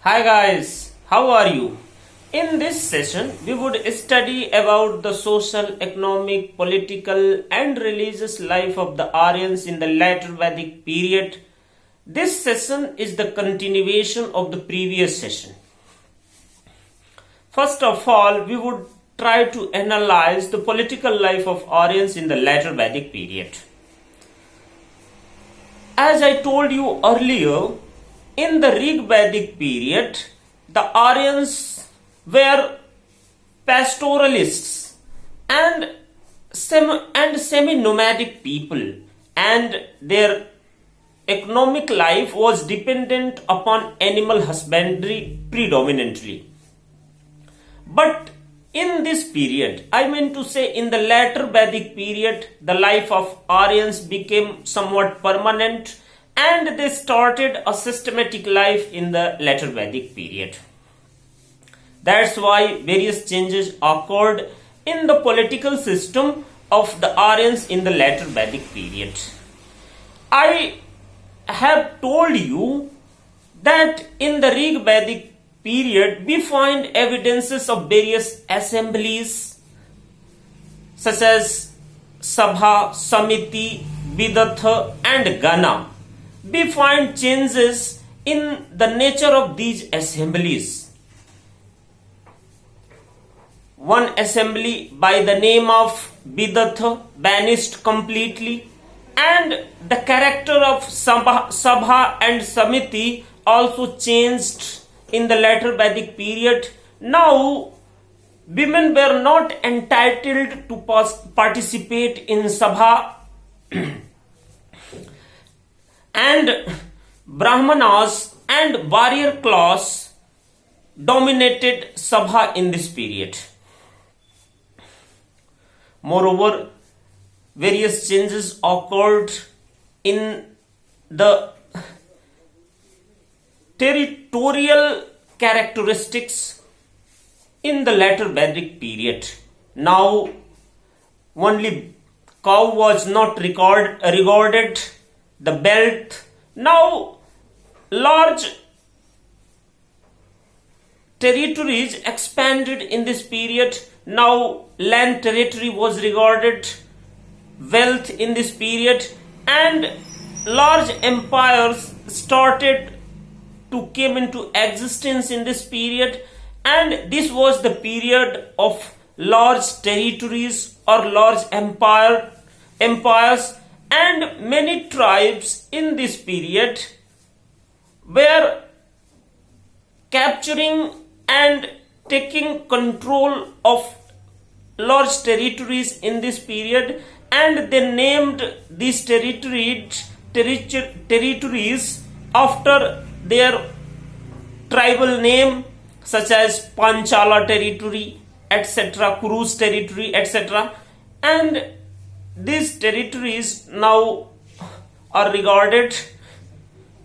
Hi guys, how are you? In this session, we would study about the social, economic, political and religious life of the Aryans in the later Vedic period. This session is the continuation of the previous session. First of all, we would try to analyze the political life of Aryans in the later Vedic period. As I told you earlier, in the Rig Vedic period, the Aryans were pastoralists and semi-nomadic people, and their economic life was dependent upon animal husbandry predominantly. But in this period, I mean to say in the later Vedic period, the life of Aryans became somewhat permanent and they started a systematic life in the later Vedic period. That's why various changes occurred in the political system of the Aryans in the later Vedic period. I have told you that in the Rig Vedic period we find evidences of various assemblies such as Sabha, Samiti, Vidatha and Gana. We find changes in the nature of these assemblies. One assembly by the name of Vidatha vanished completely, and the character of Sabha and Samiti also changed in the later Vedic period. Now, women were not entitled to participate in Sabha and Brahmanas and warrior class dominated Sabha in this period. Moreover, various changes occurred in the territorial characteristics in the later Vedic period. Now, only cow was not regarded the belt. Now, large territories expanded in this period. Now, land territory was regarded wealth in this period, and large empires started to come into existence in this period, and this was the period of large territories or large empires, and many tribes in this period were capturing and taking control of large territories in this period, and they named these territories after their tribal name, such as Panchala territory, etc., Kurus territory, etc. And these territories now are regarded,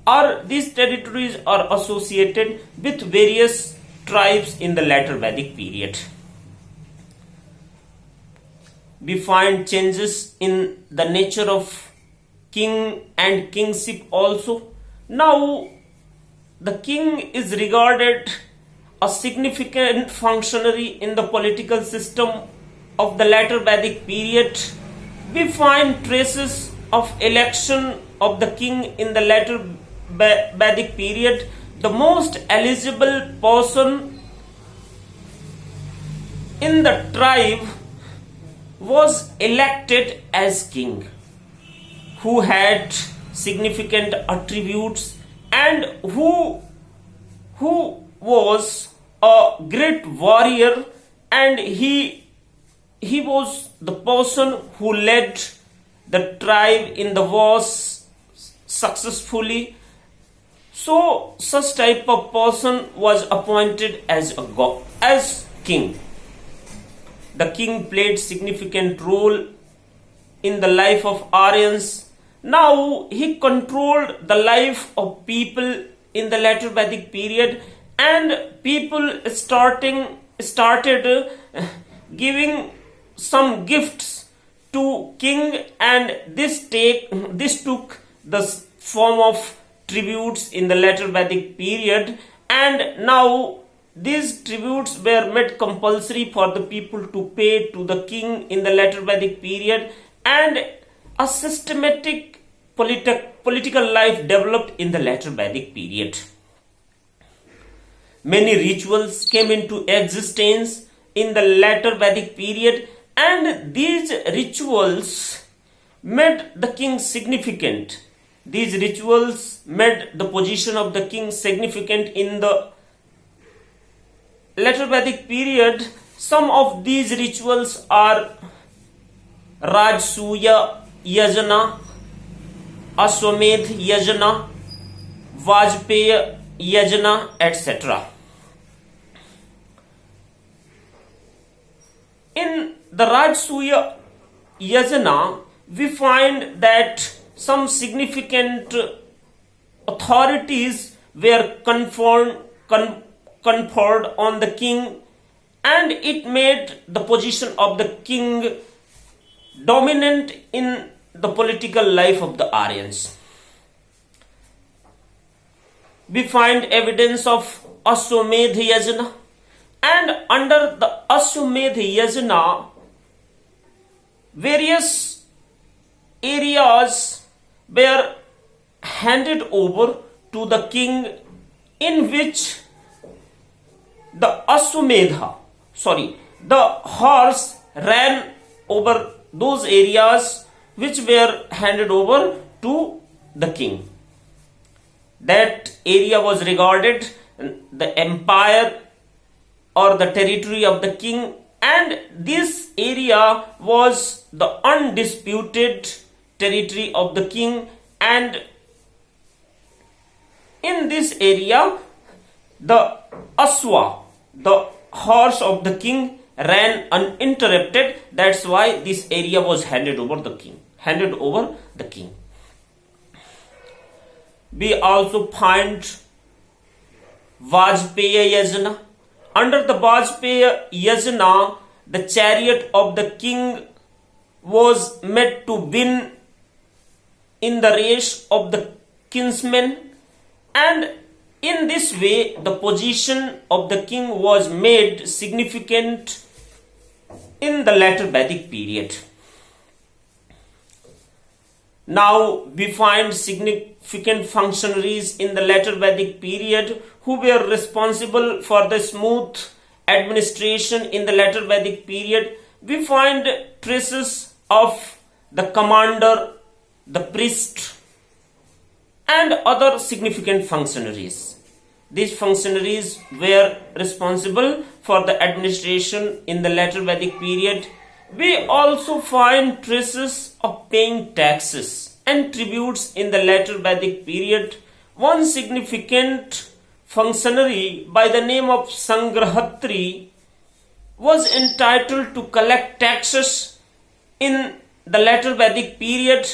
or these territories are associated with various tribes in the later Vedic period. We find changes in the nature of king and kingship also. Now, the king is regarded a significant functionary in the political system of the later Vedic period. We find traces of election of the king in the later Vedic period. The most eligible person in the tribe was elected as king, who had significant attributes and who was a great warrior, and he was the person who led the tribe in the wars successfully. So such type of person was appointed as a god, as king. The king played significant role in the life of Aryans. Now he controlled the life of people in the later Vedic period, and people started giving some gifts to king, and this took the form of tributes in the later Vedic period, and now these tributes were made compulsory for the people to pay to the king in the later Vedic period, and a systematic political life developed in the later Vedic period. Many rituals came into existence in the later Vedic period, and these rituals made the king significant. These rituals made the position of the king significant in the later Vedic period. Some of these rituals are Rajsuya Yajna, Ashwamedh Yajna, Vajpaya Yajna, etc. In the Rajsuya Yajna, we find that some significant authorities were conferred on the king, and it made the position of the king dominant in the political life of the Aryans. We find evidence of Ashwamedh Yajna, and under the Ashwamedh Yajna, various areas were handed over to the king, in which the horse ran over those areas which were handed over to the king. That area was regarded the empire or the territory of the king, and this area was the undisputed territory of the king, and in this area the Aswa, the horse of the king, ran uninterrupted. That's why this area was handed over the king. We also find Vajpaya Yajna. Under the Vajpaya Yajna, the chariot of the king was made to win in the race of the kinsmen, and in this way the position of the king was made significant in the later Vedic period. Now we find significant functionaries in the later Vedic period who were responsible for the smooth administration in the later Vedic period. We find traces of the commander, the priest, and other significant functionaries. These functionaries were responsible for the administration in the later Vedic period. We also find traces of paying taxes and tributes in the later Vedic period. One significant functionary by the name of Sangrahatri was entitled to collect taxes in the later Vedic period,